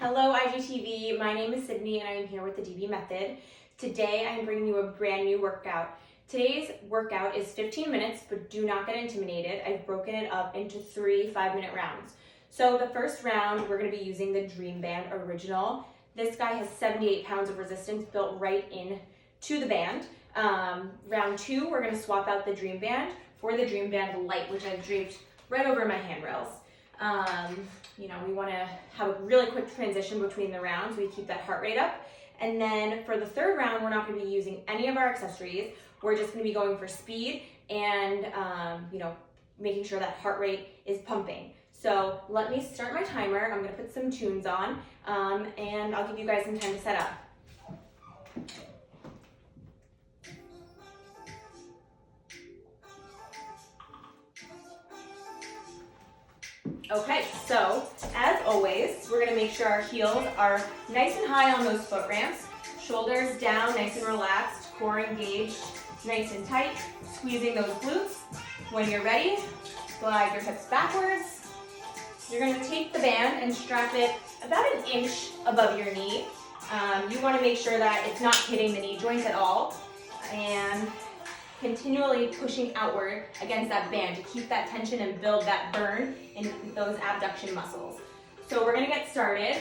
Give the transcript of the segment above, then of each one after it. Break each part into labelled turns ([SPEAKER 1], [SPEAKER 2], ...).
[SPEAKER 1] Hello IGTV, my name is Sydney and I am here with the DB method. Today I am bringing you a brand new workout. Today's workout is 15 minutes, but do not get intimidated. I've broken it up into 3 5-minute rounds. So the first round, we're going to be using the DreamBand Original. This guy has 78 pounds of resistance built right in to the band. Round 2, we're going to swap out the DreamBand for the DreamBand Lite, which I've draped right over my handrails. We want to have a really quick transition between the rounds. We keep that heart rate up. And then for the third round, we're not going to be using any of our accessories. We're just going to be going for speed and, making sure that heart rate is pumping. So let me start my timer. I'm going to put some tunes on, and I'll give you guys some time to set up. Okay, so as always, we're gonna make sure our heels are nice and high on those foot ramps, shoulders down, nice and relaxed, core engaged, nice and tight, squeezing those glutes. When you're ready, glide your hips backwards. You're gonna take the band and strap it about an inch above your knee. You wanna make sure that it's not hitting the knee joints at all, and continually pushing outward against that band to keep that tension and build that burn in those abduction muscles. So we're gonna get started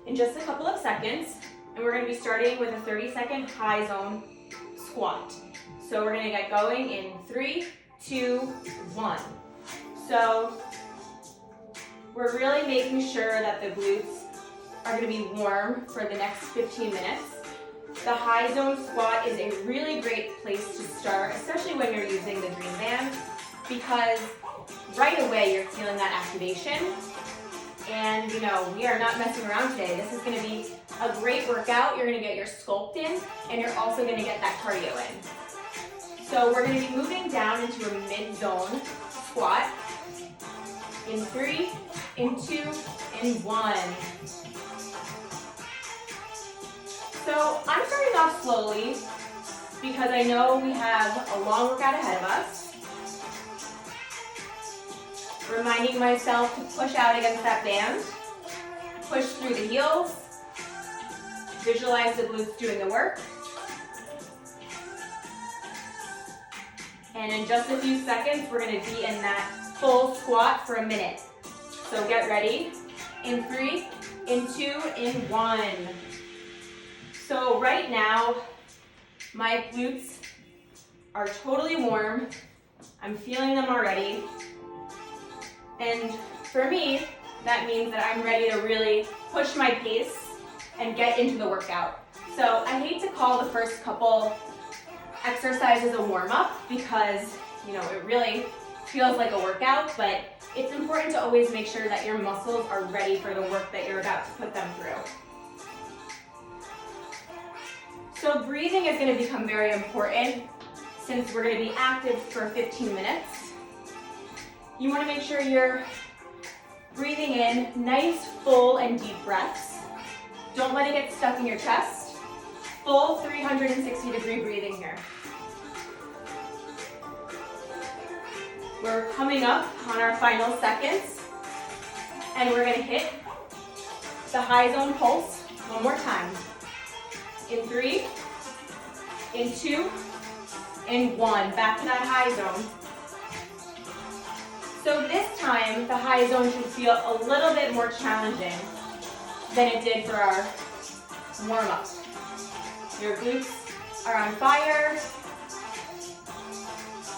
[SPEAKER 1] in just a couple of seconds, and we're gonna be starting with a 30-second high zone squat. So we're gonna get going in 3, 2, 1. So we're really making sure that the glutes are gonna be warm for the next 15 minutes. The high zone squat is a really great place to start, especially when you're using the DreamBand, because right away you're feeling that activation. And we are not messing around today. This is going to be a great workout. You're going to get your Sculpt in, and you're also going to get that cardio in. So we're going to be moving down into a mid-zone squat in 3, in 2, in 1. So I'm starting off slowly because I know we have a long workout ahead of us. Reminding myself to push out against that band, push through the heels, visualize the glutes doing the work. And in just a few seconds, we're going to be in that full squat for a minute. So get ready. In 3, in 2, in 1. So right now, my glutes are totally warm. I'm feeling them already. And for me, that means that I'm ready to really push my pace and get into the workout. So I hate to call the first couple exercises a warm-up because, it really feels like a workout, but it's important to always make sure that your muscles are ready for the work that you're about to put them through. So breathing is going to become very important since we're going to be active for 15 minutes. You want to make sure you're breathing in nice, full, and deep breaths. Don't let it get stuck in your chest. Full 360-degree breathing here. We're coming up on our final seconds, and we're going to hit the high zone pulse one more time. In 3, in 2, in 1. Back to that high zone. So this time, the high zone should feel a little bit more challenging than it did for our warm-up. Your glutes are on fire.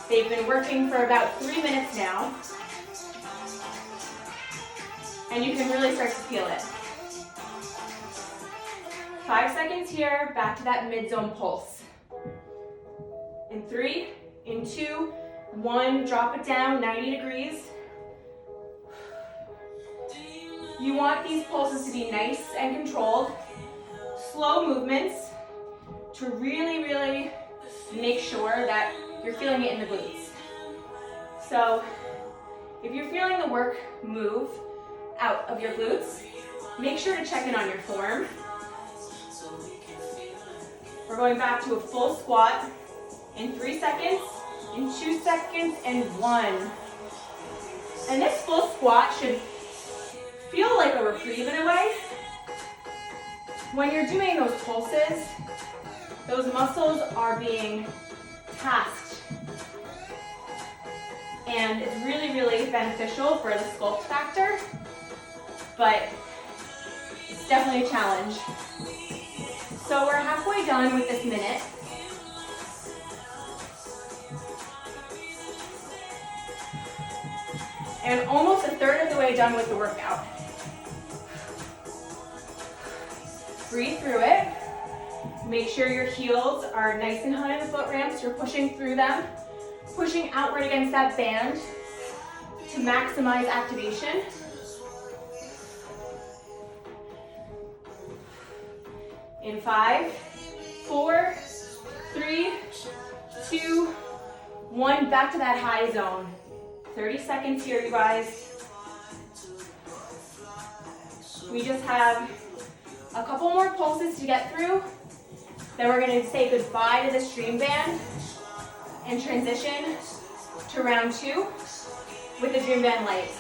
[SPEAKER 1] They've been working for about 3 minutes now. And you can really start to feel it. 5 seconds here, back to that mid-zone pulse. In 3, in 2, 1, drop it down 90 degrees. You want these pulses to be nice and controlled. Slow movements to really, really make sure that you're feeling it in the glutes. So if you're feeling the work move out of your glutes, make sure to check in on your form. We're going back to a full squat in 3 seconds, in 2 seconds, and 1. And this full squat should feel like a reprieve in a way. When you're doing those pulses, those muscles are being tasked. And it's really, really beneficial for the sculpt factor, but it's definitely a challenge. So we're halfway done with this minute. And almost a third of the way done with the workout. Breathe through it. Make sure your heels are nice and high on the foot ramps. You're pushing through them, pushing outward against that band to maximize activation. In 5, 4, 3, 2, 1, back to that high zone. 30 seconds here, you guys. We just have a couple more pulses to get through. Then we're going to say goodbye to this DreamBand and transition to round 2 with the DreamBand light.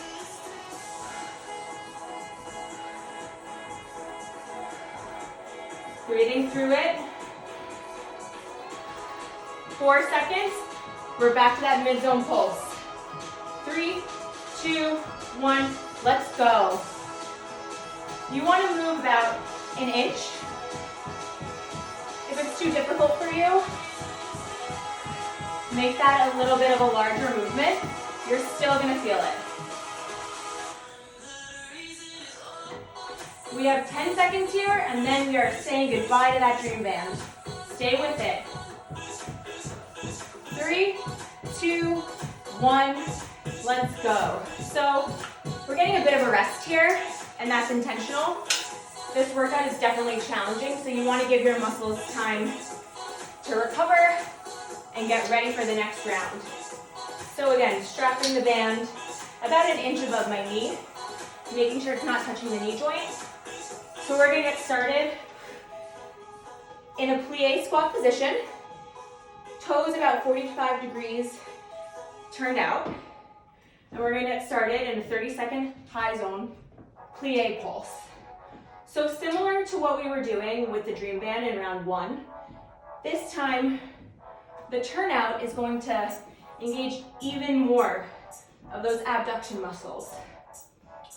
[SPEAKER 1] Breathing through it. 4 seconds. We're back to that mid-zone pulse. 3, 2, 1, let's go. You want to move about an inch. If it's too difficult for you, make that a little bit of a larger movement. You're still going to feel it. We have 10 seconds here, and then we are saying goodbye to that DreamBand. Stay with it. 3, 2, 1, let's go. So we're getting a bit of a rest here, and that's intentional. This workout is definitely challenging, so you want to give your muscles time to recover and get ready for the next round. So again, strapping the band about an inch above my knee, making sure it's not touching the knee joint. So we're going to get started in a plie squat position, toes about 45 degrees turned out, and we're going to get started in a 30-second high zone plie pulse. So similar to what we were doing with the DreamBand in round 1, this time the turnout is going to engage even more of those abduction muscles.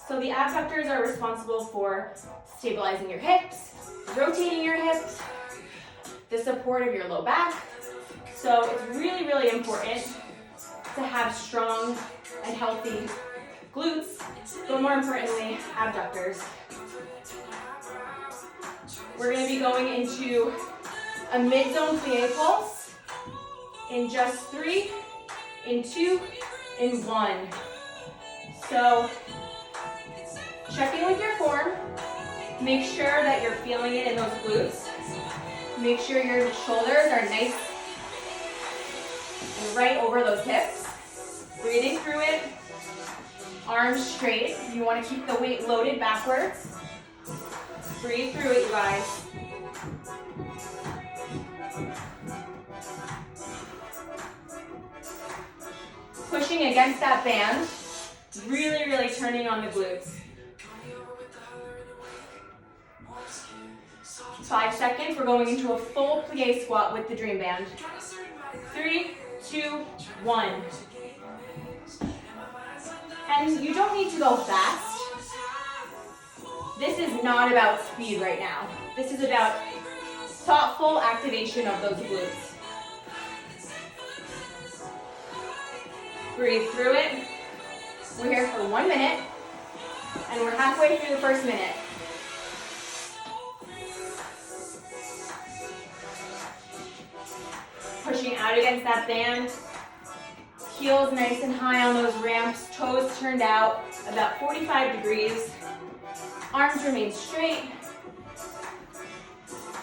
[SPEAKER 1] So the abductors are responsible for stabilizing your hips, rotating your hips, the support of your low back. So it's really, really important to have strong and healthy glutes, but more importantly, abductors. We're going to be going into a mid-zone plie pulse in just 3, in 2, in 1. So check in with your form. Make sure that you're feeling it in those glutes. Make sure your shoulders are nice and right over those hips. Breathing through it. Arms straight. You want to keep the weight loaded backwards. Breathe through it, you guys. Pushing against that band. Really, really turning on the glutes. 5 seconds, we're going into a full plie squat with the DreamBand. 3, 2, 1. And you don't need to go fast. This is not about speed right now. This is about thoughtful activation of those glutes. Breathe through it. We're here for 1 minute, and we're halfway through the first minute. Pushing out against that band. Heels nice and high on those ramps. Toes turned out about 45 degrees. Arms remain straight.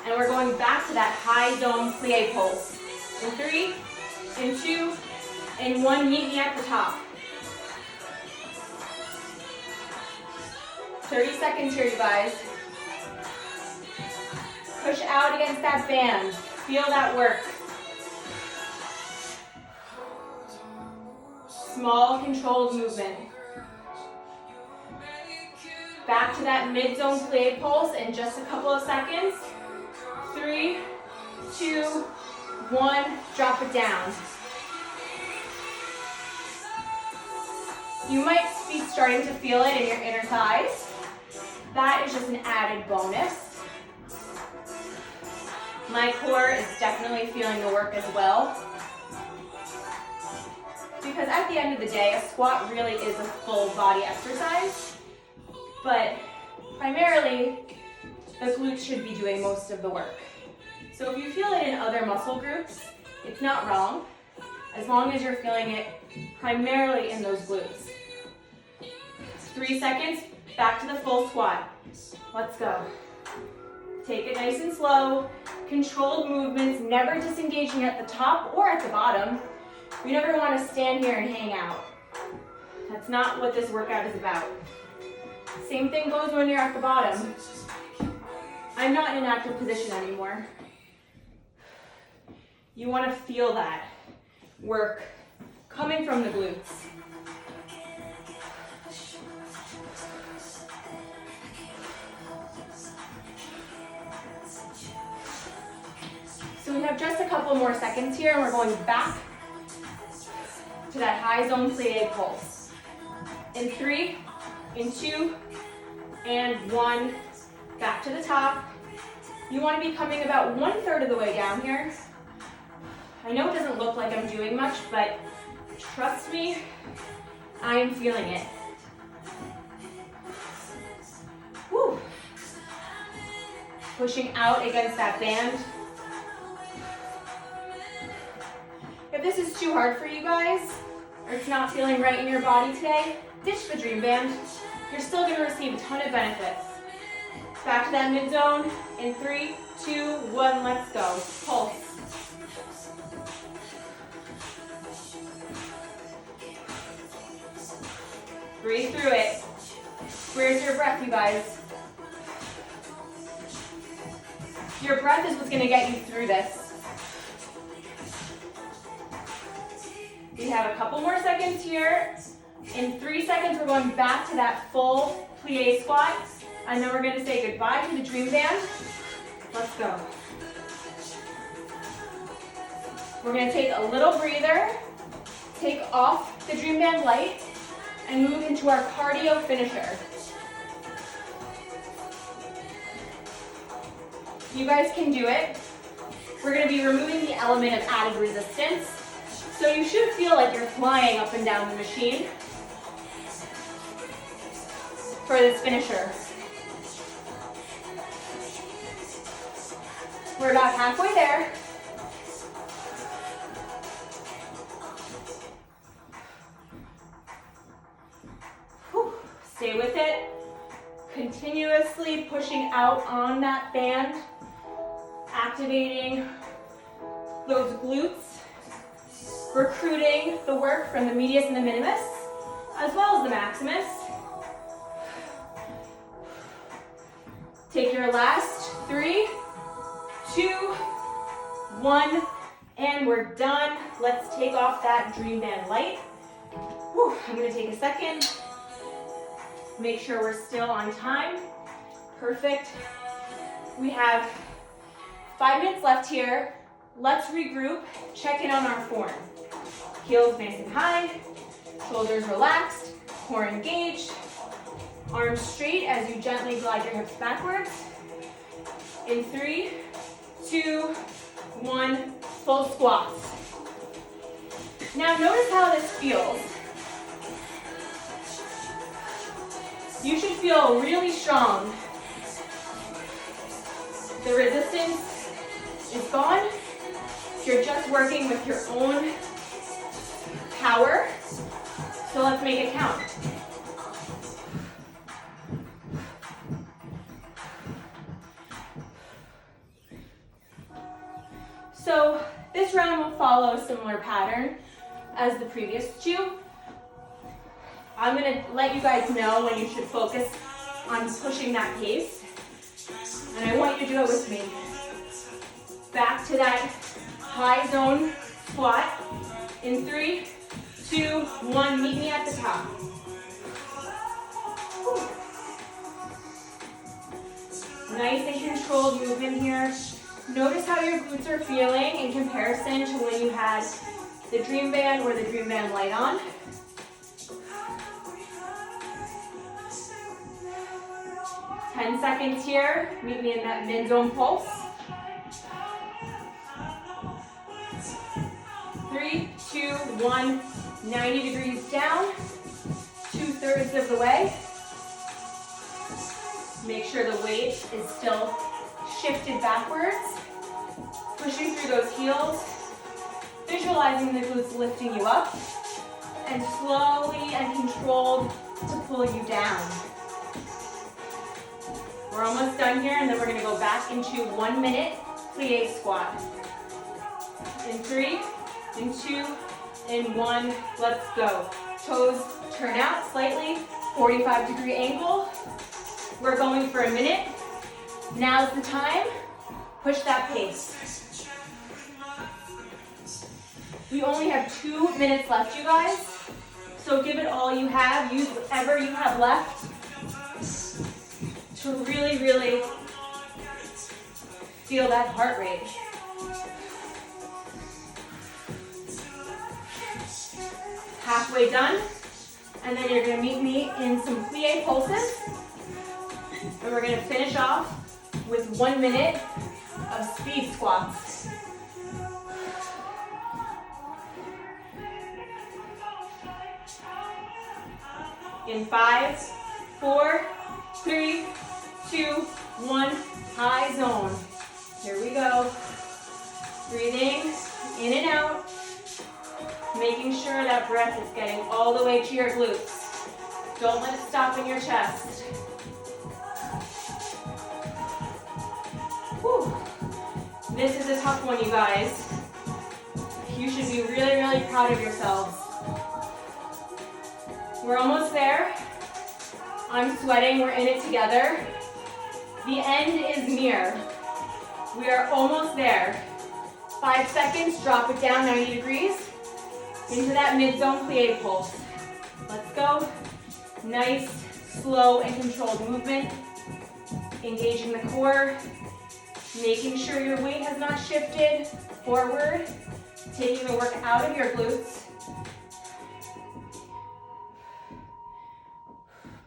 [SPEAKER 1] And we're going back to that high zone plie pulse. In 3, in 2, in 1, meet me at the top. 30 seconds here, you guys. Push out against that band. Feel that work. Small, controlled movement. Back to that mid-zone plie pulse in just a couple of seconds. 3, 2, 1, drop it down. You might be starting to feel it in your inner thighs. That is just an added bonus. My core is definitely feeling the work as well. Because at the end of the day, a squat really is a full body exercise. But primarily, the glutes should be doing most of the work. So if you feel it in other muscle groups, it's not wrong, as long as you're feeling it primarily in those glutes. 3 seconds, back to the full squat. Let's go. Take it nice and slow, controlled movements, never disengaging at the top or at the bottom. We never want to stand here and hang out. That's not what this workout is about. Same thing goes when you're at the bottom. I'm not in an active position anymore. You want to feel that work coming from the glutes. So we have just a couple more seconds here, and we're going back to that high zone plie pulse. In 3, in 2, and 1, back to the top. You want to be coming about 1/3 of the way down here. I know it doesn't look like I'm doing much, but trust me, I am feeling it. Woo. Pushing out against that band. If this is too hard for you guys, or it's not feeling right in your body today, ditch the DreamBand. You're still going to receive a ton of benefits. Back to that mid zone in 3, 2, 1, let's go. Pulse. Breathe through it. Where's your breath, you guys? Your breath is what's going to get you through this. We have a couple more seconds here. In 3 seconds, we're going back to that full plie squat. And then we're going to say goodbye to the DreamBand. Let's go. We're going to take a little breather, take off the DreamBand light, and move into our cardio finisher. You guys can do it. We're going to be removing the element of added resistance. So you should feel like you're flying up and down the machine for this finisher. We're about halfway there. Whew. Stay with it. Continuously pushing out on that band, activating those glutes, recruiting the work from the medius and the minimus, as well as the maximus. Take your last 3, 2, 1, and we're done. Let's take off that DreamBand light. Whew, I'm going to take a second. Make sure we're still on time. Perfect. We have 5 minutes left here. Let's regroup, check in on our form. Heels nice and high, shoulders relaxed, core engaged, arms straight as you gently glide your hips backwards. In 3, 2, 1, full squats. Now notice how this feels. You should feel really strong. The resistance is gone. You're just working with your own power. So let's make it count. So this round will follow a similar pattern as the previous 2. I'm going to let you guys know when you should focus on pushing that pace. And I want you to do it with me. Back to that high zone squat. In 3, 2, 1, meet me at the top. Whew. Nice and controlled movement here. Notice how your glutes are feeling in comparison to when you had the DreamBand or the DreamBand Lite on. Ten seconds here. Meet me in that mid-zone pulse. 3, 2, 1. 90 degrees down. 2/3 of the way. Make sure the weight is still shifted backwards. Pushing through those heels. Visualizing the glutes lifting you up. And slowly and controlled to pull you down. We're almost done here, and then we're going to go back into 1 minute plie squat. In 3, in 2, in 1, let's go. Toes turn out slightly, 45-degree angle. We're going for a minute. Now's the time. Push that pace. We only have 2 minutes left, you guys. So give it all you have. Use whatever you have left to really, really feel that heart rate. Halfway done. And then you're going to meet me in some plie pulses. And we're going to finish off with 1 minute of speed squats. In 5, 4, 3, 2, 1, high zone. Here we go. Breathing in and out. Making sure that breath is getting all the way to your glutes. Don't let it stop in your chest. Whew. This is a tough one, you guys. You should be really, really proud of yourselves. We're almost there. I'm sweating, we're in it together. The end is near. We are almost there. 5 seconds, drop it down 90 degrees. Into that mid-zone plie pulse. Let's go. Nice, slow, and controlled movement. Engaging the core. Making sure your weight has not shifted forward. Taking the work out of your glutes.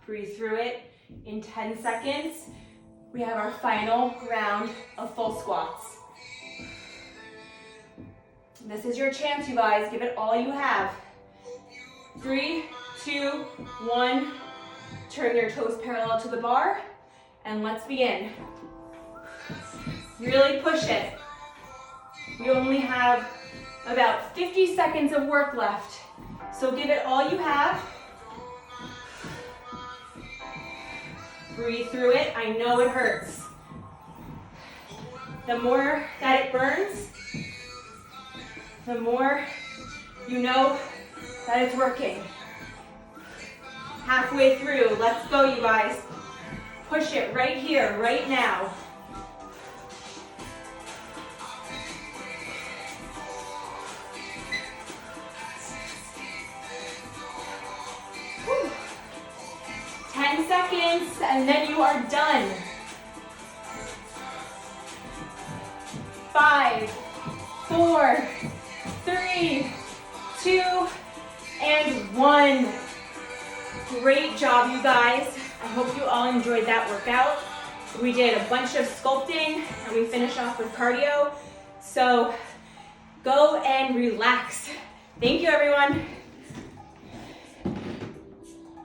[SPEAKER 1] Breathe through it. In 10 seconds, we have our final round of full squats. This is your chance, you guys. Give it all you have. 3, 2, 1. Turn your toes parallel to the bar, and let's begin. Really push it. We only have about 50 seconds of work left, so give it all you have. Breathe through it. I know it hurts. The more that it burns, the more you know that it's working. Halfway through, let's go, you guys. Push it right here, right now. Whew. 10 seconds, and then you are done. 5, 4, 3, 2, and 1. Great job, you guys. I hope you all enjoyed that workout. We did a bunch of sculpting, and we finished off with cardio. So go and relax. Thank you, everyone.